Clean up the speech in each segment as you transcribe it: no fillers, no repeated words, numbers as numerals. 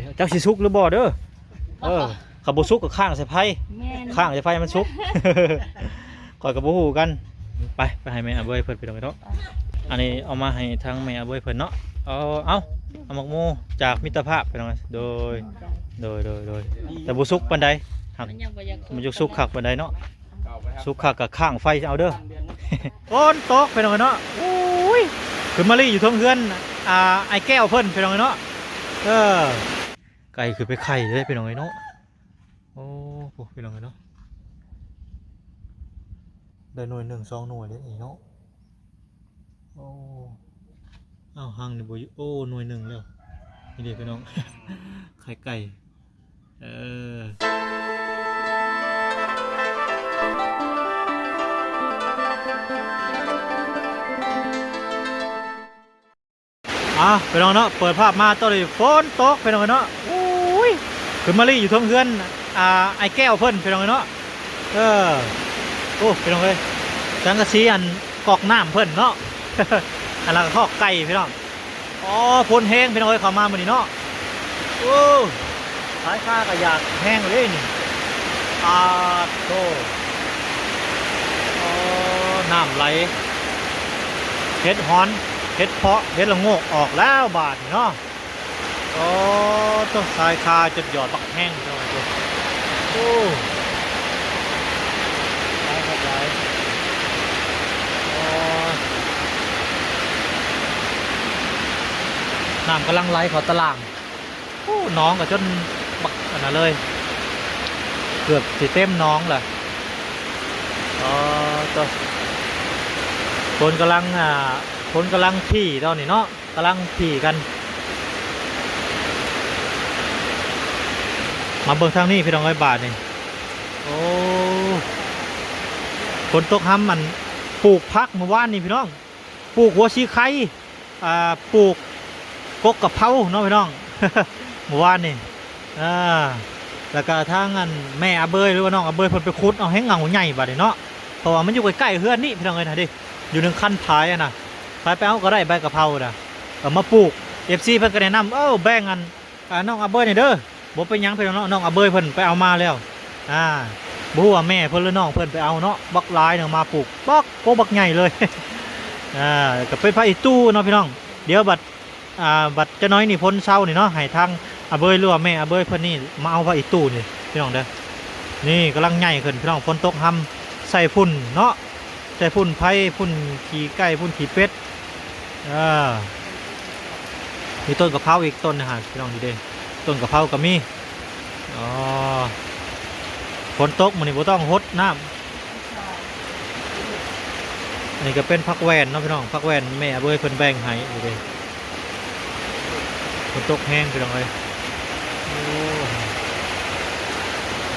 อ้ยจักสิสุกหรือบ่เด้อขับบ่สุกก็ข้างใส่ไผ่ข้างใส่ไผ่มันสุกก่อยกับบ่ฮู้กันไปให้แม่อาเบยเพิ่นไปตรงนี้เนาะอันนี้เอามาให้ทางแม่อาเบยเพิ่นเนาะเอาหมกโมจากมิตรภาพไปตรงนี้โดยแต่บ่สุกปานใดหักมันจะสุกคักปานใดเนาะสุกคักกับข้างไฟเอาเด้อฝนตกไปตรงนี้เนาะโอ้ยขึ้นมาลี่อยู่ท้องเฮือนไอ้แก้วเพิ่นไปตรงนี้เนาะไก่คือไปไข่เลยไปตรงนี้เนาะโอ้โหไปตรงนี้เนาะได้หน่วย1 2หน่วยเลยเนาะโอ้หังนี่บ่อยู่โอ้หน่วย1แล้วนี่เด็กพี่น้อง ไข่ไก่ไปน้องเนาะเปิดภาพมาตอนนี้ฝนตกไปน้องเนาะโอ้ยขึ้นมาลี่อยู่ท้องเฮือนไอ้แก้วเพิ่นไปน้องเนาะโอ้ไปน้องเลยสังกะสีอันกอกน้ำเพิ่นเนาะ อันละข้อไก่พี่น้องฝนแห้งพี่น้องเลยเข้ามามื้อนี้เนาะโอ้สายฟ้าก็อยากแห้งเลยนี่โตน้ำไหลเห็ดฮ้อนเห็ดเพาะเห็ดละโงกออกแล้วบาดเนาะต้องสายคาจนหยอดบักแห้งพี่น้องโอ้สายไหลน้ำกำลังไหลเขาตะล่างน้องกับจนบักอันนั้นเลยเกือบสิเต็มน้องแหละตัวคนกำลังที่ตอนนี้เนาะกำลังที่กันมาเบิ่งทางนี้พี่น้อง100 บาทนี่ฝนตกห้ำมันปลูกพักเมื่อวานนี่พี่น้องปลูกหัวชีไข่ปลูกกกกะเพราเนาะพี่น้อง เมื่อวานนี่แล้วก็ทางแม่อาเบยหรือว่าน้องอาเบยเพิ่นไปขุดเอาให้เงาใหญ่บาดนี่เนาะเพราะว่ามันอยู่ใกล้ๆเฮือนนี่พี่น้องเอ้ยนะดิอยู่1ขั้นท้ายนะท้ายไปเอาก็ได้ใบกะเพราน่ะเอามาปลูก FC เพิ่นก็แนะนำแบ่งน้องอาเบยนี่เด้อบ่เป็นหยังพี่น้องน้องอาเบยเพิ่นไปเอามาแล้วบ่ฮู้ว่าแม่เพิ่นหรือน้องเพิ่นไปเอาเนาะบักหลายเนาะมาปลูกบักใหญ่เลยก็เป็นพระอีตู้เนาะพี่น้องเดี๋ยวบัดจะน้อยนี่พ้นเศร้านี่เนาะให้ทางอาเบยหรือว่าแม่อาเบยเพิ่นนี่มาเอาพระอีตู้นี่พี่น้องเด้อนี่กำลังใหญ่ขึ้นพี่น้องฝนตกห้ำใส่ฝุ่นเนาะใส่ฝุ่นไผ่ฝุ่นขี้ไก่ฝุ่นขี้เป็ดมีต้นกะเพราอีกต้นนะฮะพี่น้องดีเด้ต้นกะเพราก็มีฝนตกมันนี่บ่ต้องหดน้ำนี่ก็เป็นผักแวนเนาะพี่น้องผักแวนแม่เบยเพิ่นแบ่งให้ดีเด้ฝนตกแห้งพี่น้องเลย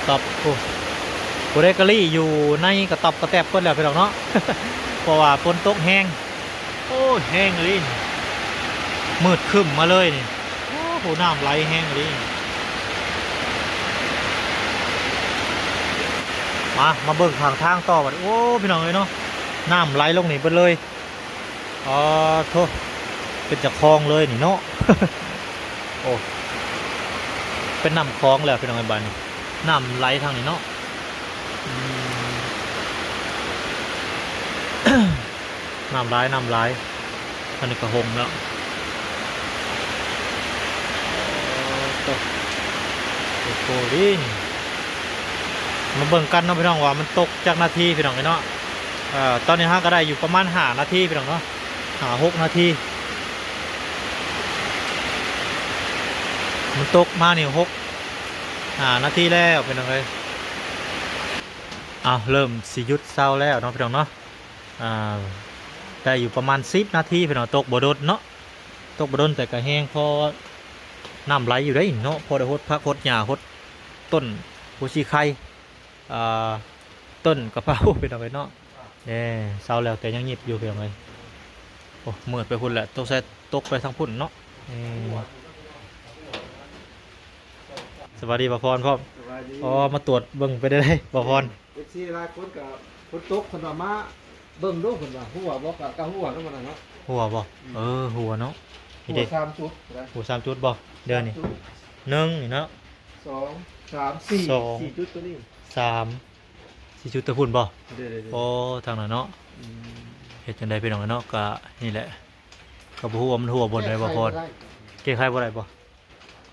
ตอบโบเรกะลี่อยู่ในกระตอบกระแตบเพิ่นแล้วพี่น้องเนาะ เพราะว่าฝนตกแห้งแห้งเลยมืดครึ้มมาเลยนี่น้ำไหลแห้งเลยมาเบิ่งทางต่อบัดพี่น้องเลยเนาะน้ำไหลลงนี่เบิดเลยโทษเป็นจากคลองเลยนี่เนาะ เป็นน้ำคลองแล้วพี่น้องไอ้บ้านน้ำไหลทางนี้เนาะ น้ำไหลอันนี้ก็หงแล้วโอ้ดิมาเบิ่งกันเนาะพี่น้องว่ามันตกจากนาทีพี่น้องเนาะตอนนี้ก็ได้อยู่ประมาณ5 นาทีพี่น้องเนาะ6 นาทีมันตกมาเนี่ย5 นาทีแล้วพี่น้องเลยเริ่มสิยุดเศร้าแล้วเนาะพี่น้องเนาะได้อยู่ประมาณ10 นาทีพี่น้องตกบ่โดนเนาะตกบ่โดนแต่ก็แห้งพอน้ำไหลอยู่ได้เนาะพอได้หดพักหดหญ้าหดต้นหัวชีไข่ต้นกะเพราพี่น้องเลยเนาะเศร้าแล้วแต่ยังหยิบอยู่พี่น้องเลยมืดไปพุ่นแหละตกไปทางพุ่นเนาะสวัสดีบ่พรพ่อมาตรวจเบิ่งไปได้บ่พรที่หลายคนกับคนตกคนว่ามาเบิ่งดูคนว่าหัวบ่กับหัวนั่นมันเนาะหัวบ่หัวเนาะหัว3 จุดหัว3 จุดบ่เดือนนี่ 1นี่เนาะ สองสามสี่ สอง สี่จุดตัวนี้ 3 4จุดตะพุ่นบ่ เดี๋ยว โอ้ทางนั้นเนาะ อืม เฮ็ดจังได๋พี่น้องเนาะก็นี่แหละก็บ่ฮู้ว่ามันหัวบนได้บ่พอดแก้ไขบ่ได้บ่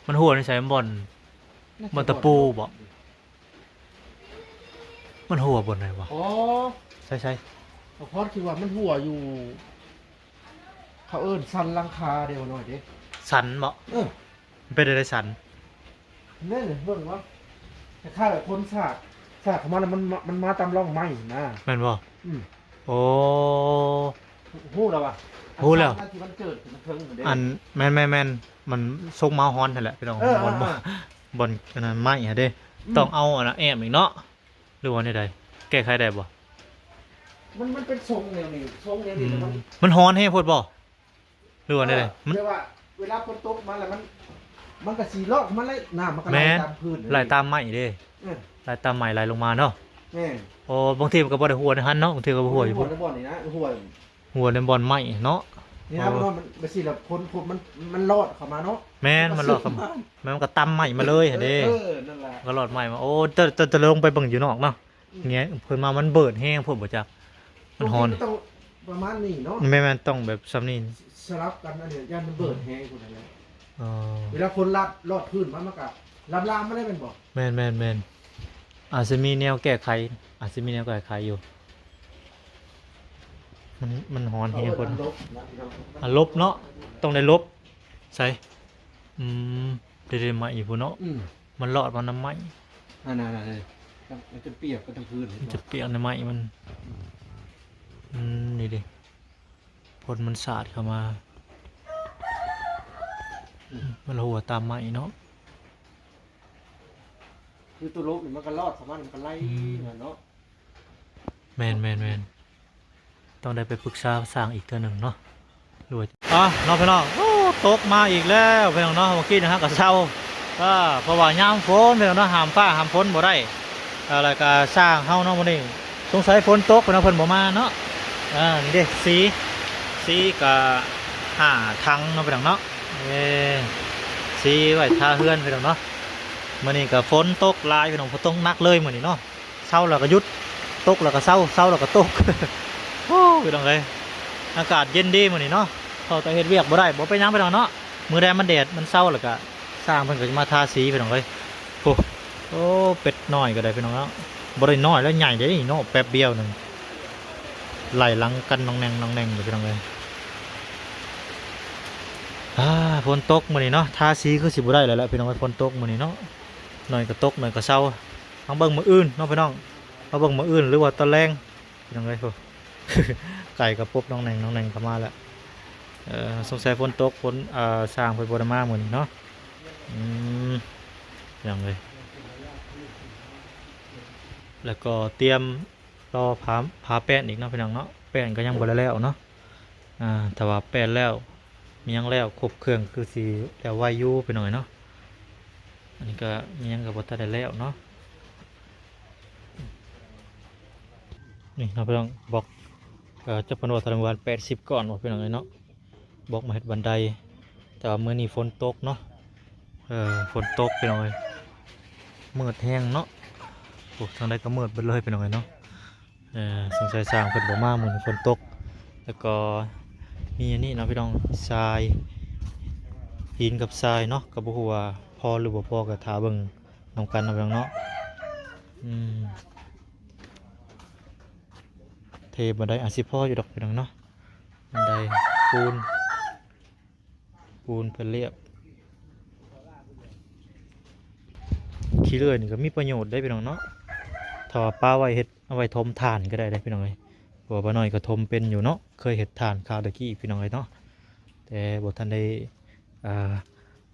มันหัวนี่ใช้มันบ่อนมันตะปูบ่มันหัวบนได้บ่ อ๋อ ใช่ พอดคือว่ามันหัวอยู่ เขาเอิ้นสันหลังคาเดียวหน่อยเด้ ๆสันบ่ เออ มันเป็นได้สัน นี่เลยเบิ่งว่าแต่ข้าแบบคนสากของมันน่ะมันมาตามร่องไม้นะ แม่นบ่ อืม โอ้ ฮู้แล้วว่ะ ฮู้แล้ว อันที่มันเกิดขึ้นมันเทิงเหมือนเด้ อันแม่นมันทรงมาฮ้อนนั่นแหละพี่น้อง เออ บ่บ่อันนั้นไม้ฮะเด้ต้องเอาอันน่ะแอมอีกเนาะหรือว่านี่ใดแก้ไขได้บ่ มันเป็นทรงแนวนี้ทรงแนว อื นี้ ม แต่มัน มันฮ้อนแฮงโพดบ่หรือว่านี่ใดมัน แต่ว่าเวลาฝนตกมาแล้วมันก็สีลอกมันไหลน้ำมันก็ไหล แม่น ตามพื้น ไหลตามไม้เด้ เออ ไหลตามไม้ไหลลงมาเนาะ แม่น โอ้บางทีมันก็บ่ได้หัวในหันเนาะบางทีก็บ่หัวอยู่ หัว พุ่น ในบ่อนนี่นะหัว หัวในบ่อนไม้เนาะ นี่นะมันเป็นสีแบบคนมันรอดเข้ามาเนาะ แม่นมันหลอกกับแม่นมันก็ตำไม้มาเลยหั่นเด้ นั่นแหละ ก็หลอดใหม่มาโอ้จะลงไปเบิ่งอยู่นอกเนาะอย่างเงี้ยเพิ่นมามันเบิดแห้งพุ่นบ่จักมันฮ้อน ต้องประมาณนี้เนาะ แม่นต้องแบบซ้ำนี่ สลับกันอันเนี้ยย่านมันเบิดแห้งคนนั้นแหละ อ๋อ เวลาคนลอดพื้นมันก็ลามไม่ได้เป็นบ่ แม่นอาจจะมีแนวแก้ไขอาจจะมีแนวแก้ไขอยู่มันฮ้อนแห้งพุ่น ลบนะพี่น้อง ลบเนาะต้องได้ลบใส่อืมได้ๆมาอีกพุ่นเนาะ มันรอดมันน้ำไม้ นั่นเลยมันจะเปียกก็ทั้งพื้นเลย มันจะเปียกในไม้มันนี่ดิพลมันสาดเข้ามามันหัวตามไม้เนาะ คือตัวลบนี่มันก็รอดสามารถมันก็ไล่เนาะ แมนต้องได้ไปปรึกษาสร้างอีกเทื่อหนึ่งเนาะรวยอ่ะน้องพี่น้องโอ้ตกมาอีกแล้วพี่น้องเนาะเมื่อกี้นะฮะกับเช้าเพราะว่ายามฝนพี่น้องเนาะห้ามฟ้าห้ามฝนบ่ได้อะไรก็สร้างเฮาเนาะมื้อนี้สงสัยฝนตกพี่น้องเพิ่นบ่มาเนาะนี่เด้สีก็5ถังเนาะพี่น้องเนาะสีไว้ทาเฮือนพี่น้องเนาะมื้อนี้ก็ฝนตกหลายพี่น้องฝนตกหนักเลยมื้อนี้เนาะเช้าแล้วก็หยุดตกแล้วก็เช้าแล้วก็ตก โอ้พี่น้องเอ้ยอากาศเย็นดีมื้อนี้เนาะพอแต่เฮ็ดเวียกบ่ได้บ่ไปหยังพี่น้องเนาะมื้อใดมันแดดมันเช้าแล้วก็สร้างเพิ่นก็จะมาทาสีพี่น้องเอ้ยโอ้เป็ดน้อยก็ได้พี่น้องเนาะบ่ได้น้อยแล้วใหญ่เด้เนาะแป๊บเดียวหนึงไหลหลังกันน้องแนงอยู่พี่น้องเอ้ยฝนตกมื้อนี้เนาะทาสีคือสิบ่ได้แล้วแหละพี่น้องเอ้ยฝนตกมื้อนี้เนาะหน่อยก็ตกหน่อยก็เช้าทางเบิ่งมื้ออื่นเนาะพี่น้องเอาเบิ่งมื้ออื่นหรือว่าตอนแรงพี่น้องเอ้ย ไก่กับปุ๊บน้องแนงเข้ามาแล้วสงสัยฝนตกฝนสร้างไปบไดมาเหมือนเนาะอย่างเลยแล้วก็เตรียมรอผาแป้นอีกเนาะพี่น้องเนาะแป้นก็ยังบ่ได้แล้วเนาะแต่ว่าแป้นแล้วมียังแล้วครบเครื่องคือสีแล้ววายุไปหน่อยเนาะอันนี้ก็มียังกับบ่ทันได้แล้วเนาะนี่เนาะพี่น้องบอกจะพนวดธรรมวัน80ก่อนว่าเป็นยังไงเนาะบอกมาเห็ดบันไดแต่ว่ามื้อนี้ฝนตกเนาะฝนตกเป็นยังไงมืดแห้งเนาะโอ้ทางใดก็มืดไปเลยเป็นยังไงเนาะสงสัยสร้างเพิ่นบ่มามื้อนี้ฝนตกแล้วก็มีอันนี้เนาะพี่น้องทรายหินกับทรายเนาะก็บ่ฮู้ว่าพอหรือบ่พอก็ท่าเบิ่งนำกันเนาะพี่น้องเนาะเทบันไดอาจสิพ่ออยู่ดอกพี่น้องเนาะบันไดปูนเพิ่นเรียบขี้เลื่อยนี่ก็มีประโยชน์ได้พี่น้องเนาะถ้าว่าป้าไว้เฮ็ดเอาไว้ทมถ่านก็ได้พี่น้องเอ้ยเพราะว่าป้าน้อยก็ทมเป็นอยู่เนาะเคยเฮ็ดถ่านคราวตะกี้พี่น้องเอ้ยเนาะแต่บ่ทันได้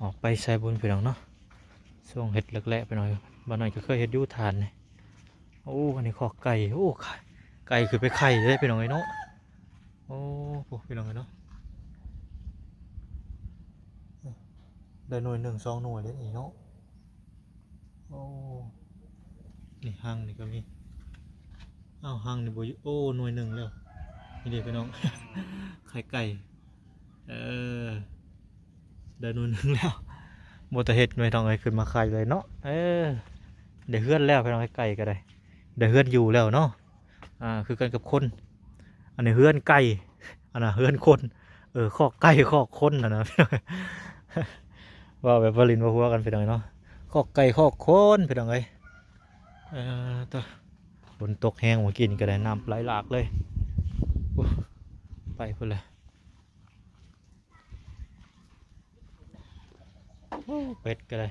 ออกไปใช้บุญพี่น้องเนาะช่วงเฮ็ดแรกๆพี่น้องป้าน้อยก็เคยเฮ็ดอยู่ถ่านนี่โอ้อันนี้ขอไก่โอ้ไก่คือไปไข่ได้พี่น้องไอ้เนาะโอ้โหพี่น้องไอ้เนาะได้หน่วย1 2หน่วยเลยอีเนาะโอ้นี่ห้างนี่ก็มีห้างนี่บ่อยู่โอ้หน่วย1แล้วนี่เด็กพี่น้อง ไข่ไก่ได้หน่วย1แล้ว บ่ตะเฮ็ดไม่ต้องให้ขึ้นมาไข่เลยเนาะเดี๋ยวเฮือนแล้วไปลองให้ไก่ก็ได้เดี๋ยวเฮือนอยู่แล้วเนาะคือกันกับคนอันนี้เฮือนไก่อันน่ะเฮือนคนคอกไก่คอกคนนะ ว่าแบบวลินว่าหัวกันไปหน่อยเนาะคอกไก่คอกคนไปหน่อยตัวฝนตกแห้งเมื่อกี้นี่ก็ได้น้ำไหลหลากเลยไปเพื่อนเลยเป็ดก็ได้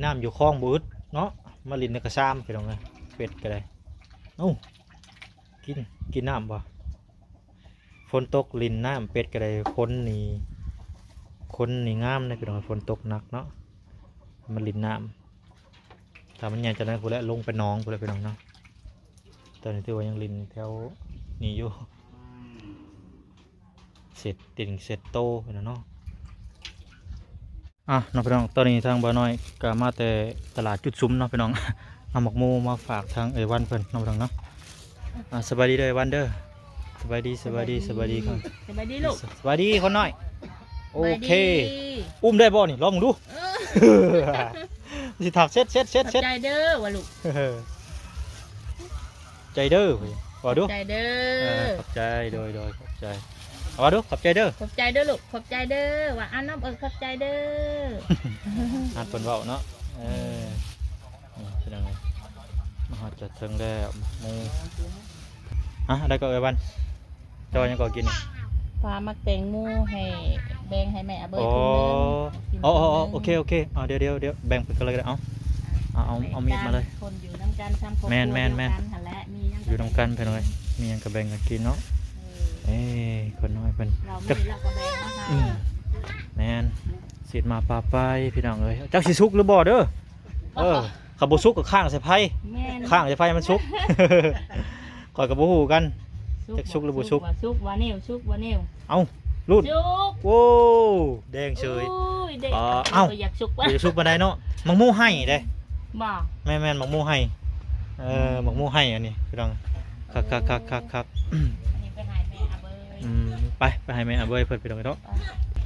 น้ำอยู่คลองบูดเนาะมาลินในกระซามไปหน่อยเป็ดก็ได้กินน้ำบ่ฝนตกลินน้ำเป็ดก็ได้คนนี่งามนะพี่น้องฝนตกหนักเนาะมันลินน้ำถ้ามันยังจะนั้นกูแล้วลงไปน้องกูแล้วพี่น้องเนาะตอนนี้ที่ว่ายังลินแถวนี่อยู่เสร็จติ่งเสร็จโตพี่น้องเนาะน้องพี่น้องตอนนี้ทางบ่อน้อยก็มาแต่ตลาดจุดซุ้มเนาะพี่น้อง เอาหมกโมมาฝากทางวันเพิ่นน้องพี่น้องเนาะสบายดีเด้อวันเด้อสบายดีครับ สบายดีลูก สบายดีคนน้อยโอเคอุ้มได้บ่นี่ลองดู สิถักเซ็ต ใจเด้อวะลูก ใจเด้อว่าดู ใจเด้อ ขอบใจโดยขอบใจว่าดูขอบใจเด้อ ขอบใจเด้อลูกขอบใจเด้อว่าน้ำขอบใจเด้อ อ่านเพิ่นเว้าเนาะเป็นยังไงมาหาจัดถึงแล้วมูได้ก็วันจอยยังก็กิน พามาแตงมูให้แบ่งให้แม่เบิร์ โอเคเดี๋ยวแบ่งไปกันเลยก็ได้เอามีดมาเลย คนอยู่น้ำกันทำครอบครัว แม่น อยู่น้ำกันไปหน่อยมียังก็แบ่งกันกินเนาะคนน้อยเพิ่น เราไม่ได้เราก็แบ่งนะคะ แม่นสิมาปลาไปพี่น้องเอ้ยจักสิสุกหรือบ่เด้อขับบ่สุกก็ข้างใส่ไผข้างใส่ไผมันสุก ก่อยกับบ่ฮู้กันจักสุกหรือบ่สุก สุกวานิวสุกวานิว เอาลูด สุก โว้แดงเฉยอยากสุกวะ อยากสุกปานใดเนาะมังมูให้เด้ บ่ แม่นมังมูให้มังมูให้อันนี้พี่น้องคัก อันนี้ไปหายแม่เบิร์ ไปให้แม่อาเบยเพิ่นพี่น้องเนาะ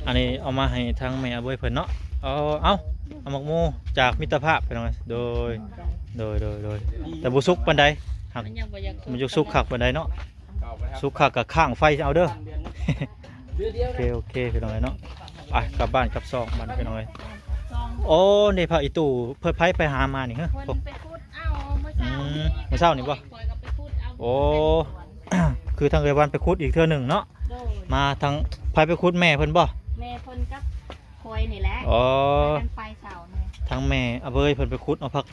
อันนี้เอามาให้ทางแม่อาเบยเพิ่นเนาะเอามังมูจากมิตรภาพพี่น้องโดยแต่บ่สุกปานใดมันอยู่สุกคักปานใดเนาะสุกคักกับข้างไฟเอาเด้อ โอเคพี่น้องเนาะไปกลับบ้านกลับซองมันพี่น้องโอ้นี่พระอีตู่เพิ่นไผไปหามานี่ฮะ คนไปพูดเอาเมื่อเช้านี่บ่โอ้ คือทางเรือวันไปคุดอีกเทื่อหนึ่งเนาะมาทางไผไปคุดแม่เพิ่นบ่ แม่เพิ่นกับคอยนี่แหละ กันไปเสาเนี่ย ทางแม่อาเบยเพิ่นไปคุดเอาผัก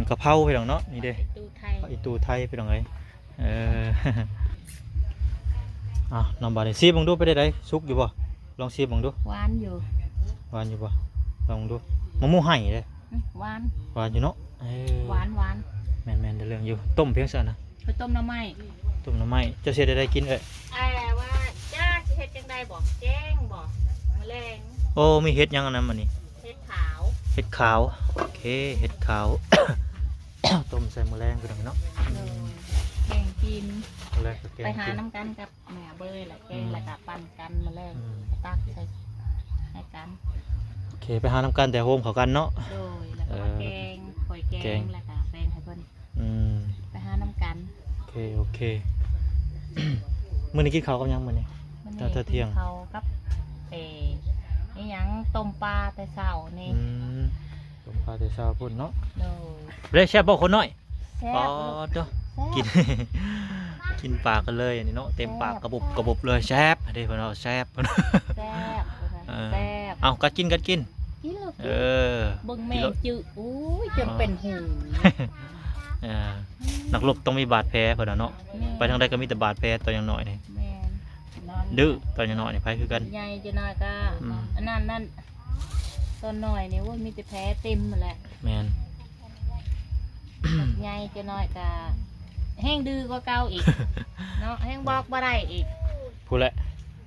กะเพราพี่น้องเนาะนี่เด้ ตูไทย อีตู่ไทยพี่น้องเอ้ยน้ำบาดนี่ซีบังดูไปได้สุกอยู่บ่ลองซีบังดู หวานอยู่ หวานอยู่บ่ลองดูมะม่วงไห้เด้ หวาน หวานอยู่เนาะหวานแม่นๆได้เรื่องอยู่ต้มเพียงซะนะ ไปต้มน้ำไม้ ต้มน้ำไม้เจ้าเสียได้กินเอ้ย ว่าจ้าสิเฮ็ดจังไดบอกแจ้งบอกแมลง โอ้มีเห็ดยังอันนั้นมันนี่ เฮ็ดขาว เห็ดขาวโอเคเห็ดขาว ต้มใส่มะแรงกันเนาะ แกงกิน มะแรงกับแกง ไปหา กิน น้ำกันกับแม่เบยแหละแกงแล้วก็ปั่นกันแมลงตักใส่ให้กัน โอเคไปหาน้ำกันแต่โฮมเขากันเนาะ โดยแล้วก็แกงข่อยแกงแล้วก็แบ่งให้เพิ่นไปหาน้ำกัน โอเค มื้อนี้กินข้าวกับยังมื้อนี้ เที่ยง เขากับนี่ยังต้มปลาแต่เช้านี่ ต้มปลาแต่เช้าพุ่นเนาะ โดย เด้แซ่บบ่คนน้อย แซ่บ เด้อกิน กินปลากันเลยอันนี้เนาะเต็มปากกระบุบเลยแซ่บเด้เพิ่นเอาแซ่บ แซ่บแซ่บ เอากัดกิน กินลูกเบิ่งแม่จื้ออุ้ยจนเป็นหู นักรบต้องมีบาดแผลเพิ่นน่ะเนาะไปทางใดก็มีแต่บาดแผลตอนยังน้อยนี่ แม่นอน ดื้อตอนยังน้อยนี่ไผคือกัน ใหญ่จะน้อยก็อันนั้นตอนน้อยนี่ว่ามีแต่แผลเต็มหมดแหละ แม่น ใหญ่จะน้อยก็แห้งดื้อกว่าเก่าอีกเนาะแห้งบอกบ่ได้อีก ผู้แหละ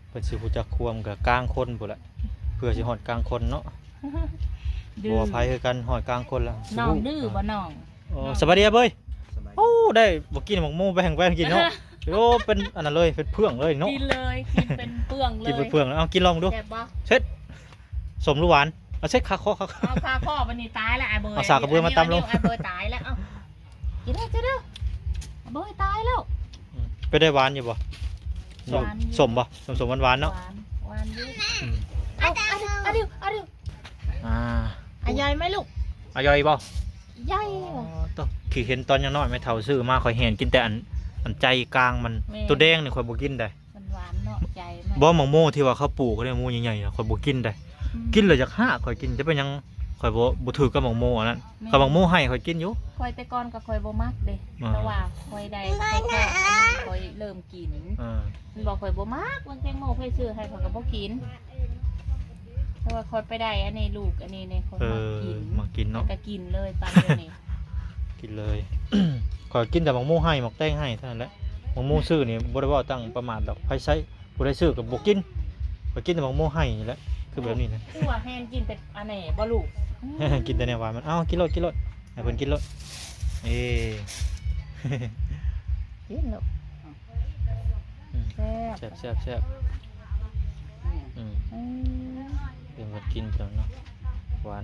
เพิ่นสิฮู้จักควมกับกลางคนผู้แหละเพื่อสิฮอดกลางคนเนาะบ่ไผคือกันฮอดกลางคนแล้ว น้องดื้อบ่น้อง สวัสดีเบ้ยโอ้ได้บ่กินหมกหมูไปแห่งไปกินเนาะโอ้เป็นอันนั้นเลยเป็นเพื่องเลยเนาะ กินเลยกินเป็นเปลืองเลย กินเป็นเพื่องแล้วเอากินลองดู แซ่บบ่ เช็ดสมหรือหวาน เอาใช้ขาคอขา เอาคาข้อวันนี้ตายแล้วไอ้เบย เอาสากกระเบือมาตำลง ไอ้เบยตายแล้วเอ้ากินได้เจ้าเด้อไอ้เบยตายแล้ว ไปได้หวานอยู่บ่ หวานอยู่ สมบ่สมหวานๆเนาะ หวานอยู่ อืม เอาดิเอาดิ อ่า อ่ะยายไหมลูก อร่อยบ่ ยาย ต้องขี่เห็นตอนยังน้อยไม่เท่าซื้อมาข่อยเห็นกินแต่อันใจกลางมันตัวแดงนี่ข่อยบ่กินได้ มันหวานเนาะใจมัน บ่หมองโม่ที่ว่าเขาปลูกเนี่ยโม่ใหญ่ๆน่ะข่อยบ่กินได้ กินเลยจากห้าข่อยกินจะเป็นหยังข่อยบ่ถือกับหมองโม่อันนั้นกับหมองโม่ให้ข่อยกินอยู่ คอยแต่ก่อนก็คอยบ่มักเด้ อ่า แต่ว่าคอยได้คอยเริ่มกิน อ่า มันบอกคอยบ่มักบางแตงโมเคยซื้อให้คอยก็บ่กินแต่ว่าคอยไปได้อันนี้ลูกอันนี้เนี่ยคอย เอ มา อ กิน มากินเนาะ ก็กินเลยปันเดียวนี้ กินเลย ข่อยกินแต่หมองโม่ให้หมองแต้งให้เท่านั้นแหละหมองโม่ซื้อนี่บ่ได้ว่าตั้งประมาทดอกไผใช้บ่ได้ซื้อก็บ่กินข่อยกินแต่หมองโม่ให้นี่แหละคือแบบนี้นะ คือว่าแฮนกินแต่อันนี้บ่ลูก กินแต่แนวหวานมันเอ้ากินรถให้เพิ่นกินรถเอ้ กินลูก อืม แซ่บ แซ่บอืม อืม เพิ่นก็กินจังเนาะหวาน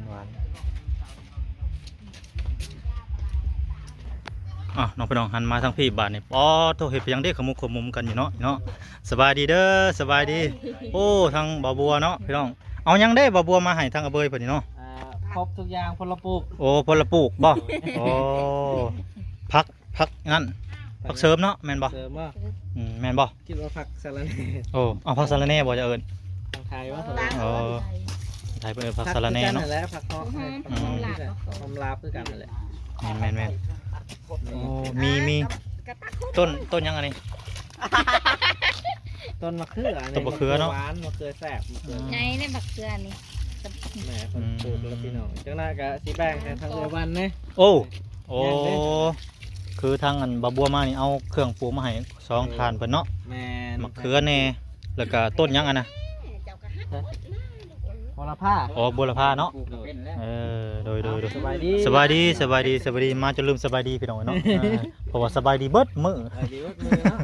อ่ะน้องพี่น้องหันมาทางพี่บาทนี่อ๋อโตเฮ็ดไปยังเด้ขมุกขมุมกันอยู่เนาะสบายดีเด้อสบายดี โอ้ทางบ่าวบัวเนาะพี่น้องเอายังได้บ่าวบัวมาให้ทางอเบยเพิ่นนี่เนาะ ครบทุกอย่างพลปลูก โอ้พลปลูกบ่ โอ้พักนั่นพักเสริมเนาะแม่นบ่ เสริมว่า แม่นบ่ คิดว่าผักสลัด โอ้เอาผักสะระแหน่บ่จะเอิ้น ทางไทยว่า อ๋อ ไทยเพิ่นเอิ้นผักสะระแหน่เนาะ แล้วผักเคาะความลาบคือกันนั่นแหละ แม่นโอ้มีต้นยังอันนี้ ต้นมะเขือ ต้นมะเขือเนาะ หวานมะเขือแซ่บมะเขือ ไงในบักเกลือนี่ แหมคนปลูกแล้วพี่น้องจังหน้ากะสีแป้งให้ทางเรือวันเนี่ย โอ้คือทางอันบ่าวบัวมานี่เอาเครื่องปลูกมาให้สองทานเพิ่นเนาะ แม่ มะเขือแหน่แล้วก็ต้นยังอันน่ะ โหระพา อ๋อบัวละพาเนาะ เป็นแล้ว โดย สบายดี สบายดีมาจนลืมสบายดีพี่น้องเนาะ เพราะว่าสบายดีเบิดมื้อ สบายดีวัดมือเนาะ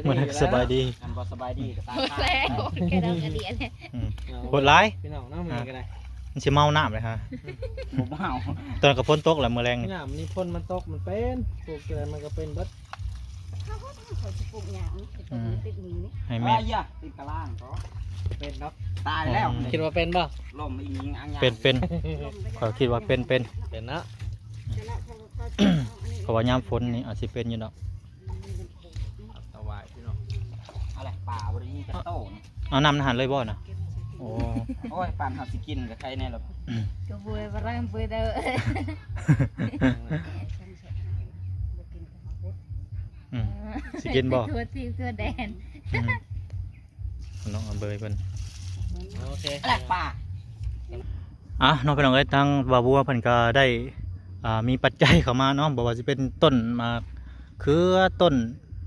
มื้อนั้นก็สบายดี อันบ่สบายดีก็ตาม แล้วแกดองกระเดียเนี่ย อืมโหดร้าย พี่น้องเนาะมีกันได้ มันสิเมาน้ำเลยฮะ ผมเมา ตอนกับฝนตกแหละมื้อแรงนี่ นี่มันนี่พ่นมันตกมันเป็นปลูกอะไรมันก็เป็นเบิด เขาจะปลูกหยังติดมือนี่ ให้แม่ ติดกระล่างก็เป็นเนาะ ตายแล้ว คิดว่าเป็นป่ะ ลมอีหญิงอังยา เป็นขอยคิดว่าเป็น เป็นเนาะ เพราะว่ายามฝนนี่อาจสิเป็นอยู่เนาะ สบายพี่น้อง อะไรป่าบริยีกระโต้น เอาน้ำอาหารเลยบ่น่ะโอ้ โอ้ยป่านหาสิกินกับใครแน่หรอก ก็บุยบ่รังบุยเด้อ อืมสิกินบ่ ตัวที่ตัวแดน อืมน้องเอาเบยเพิ่น โอเค อะไรป่า น้องพี่น้องเอ้ยทางบ่าวบัวเพิ่นก็ได้มีปัจจัยเข้ามาเนาะบ่ว่าสิเป็นต้นมาคือต้น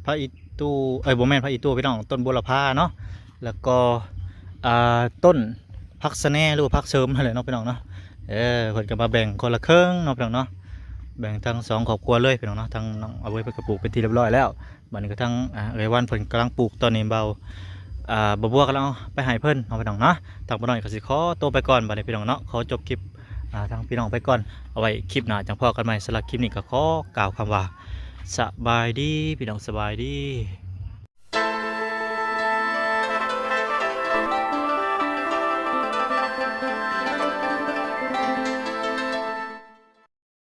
พระอิตูบ่แม่นพระอิตูพี่น้องต้นบัวละพาเนาะแล้วก็ต้นผักสะแหน่หรือว่าผักเสริมนั่นแหละเนาะพี่น้องเนาะเพิ่นก็มาแบ่งคนละครึ่งเนาะพี่น้องเนาะแบ่งทั้งสองครอบครัวเลยพี่น้องเนาะทั้งน้องเอาไว้เพิ่นก็ปลูกเป็นที่เรียบร้อยแล้วบัดนี้ก็ทั้งเอ้ยวันเพิ่นกำลังปลูกตอนนี้เบาบ่บัวกำลังเอาไปให้เพิ่นเนาะพี่น้องเนาะทางบ่น้อยก็สิขอตัวไปก่อนบัดนี้พี่น้องเนาะขอจบคลิปทางพี่น้องไปก่อนเอาไว้คลิปหน้าจังพอกันใหม่สำหรับคลิปนี้ก็ขอกล่าวคำว่าสบายดีพี่น้องสบายดี